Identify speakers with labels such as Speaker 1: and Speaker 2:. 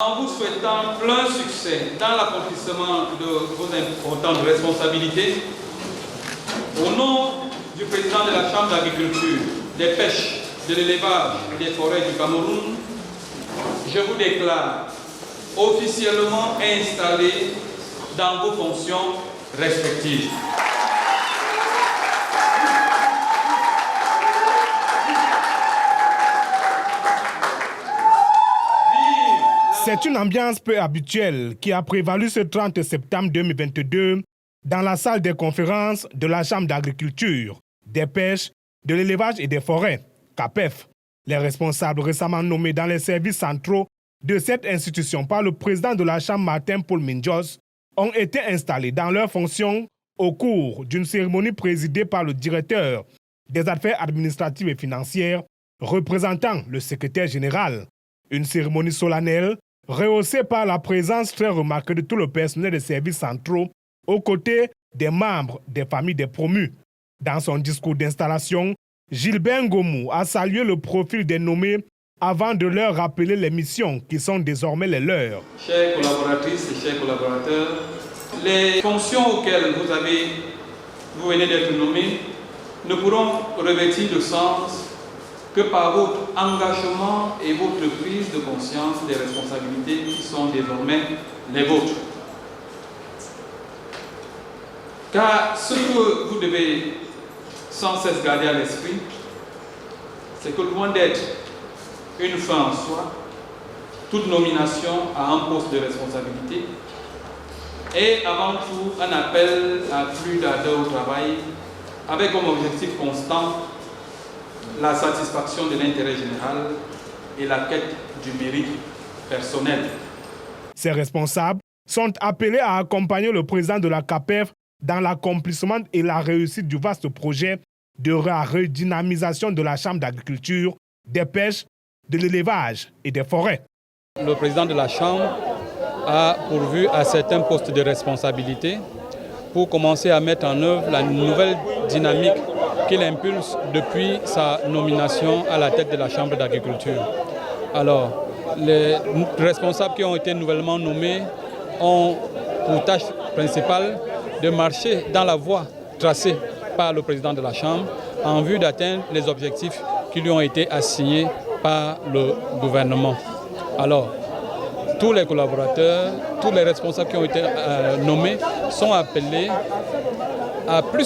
Speaker 1: En vous souhaitant plein succès dans l'accomplissement de vos importantes responsabilités, au nom du président de la Chambre d'agriculture, des pêches, de l'élevage et des forêts du Cameroun, je vous déclare officiellement installé dans vos fonctions respectives.
Speaker 2: C'est une ambiance peu habituelle qui a prévalu ce 30 septembre 2022 dans la salle des conférences de la Chambre d'agriculture, des pêches, de l'élevage et des forêts, CAPEF. Les responsables récemment nommés dans les services centraux de cette institution par le président de la Chambre, Martin Paul Minjos, ont été installés dans leurs fonctions au cours d'une cérémonie présidée par le directeur des affaires administratives et financières, représentant le secrétaire général. Une cérémonie solennelle rehaussée par la présence très remarquée de tout le personnel des services centraux aux côtés des membres des familles des promus. Dans son discours d'installation, Gilbert Ngomou a salué le profil des nommés avant de leur rappeler les missions qui sont désormais les leurs.
Speaker 1: Chères collaboratrices et chers collaborateurs, les fonctions auxquelles vous venez d'être nommés ne pourront revêtir de sens que par votre engagement et votre prise de conscience des responsabilités qui sont désormais les vôtres. Car ce que vous devez sans cesse garder à l'esprit, c'est que loin d'être une fin en soi, toute nomination à un poste de responsabilité est avant tout un appel à plus d'ardeur au travail, avec comme objectif constant la satisfaction de l'intérêt général et la quête du mérite personnel.
Speaker 2: Ces responsables sont appelés à accompagner le président de la CAPEF dans l'accomplissement et la réussite du vaste projet de redynamisation de la Chambre d'agriculture, des pêches, de l'élevage et des forêts.
Speaker 3: Le président de la Chambre a pourvu à certains postes de responsabilité pour commencer à mettre en œuvre la nouvelle dynamique qu'il impulse depuis sa nomination à la tête de la Chambre d'agriculture. Alors, les responsables qui ont été nouvellement nommés ont pour tâche principale de marcher dans la voie tracée par le président de la Chambre en vue d'atteindre les objectifs qui lui ont été assignés par le gouvernement. Alors, tous les collaborateurs, tous les responsables qui ont été nommés sont appelés à plus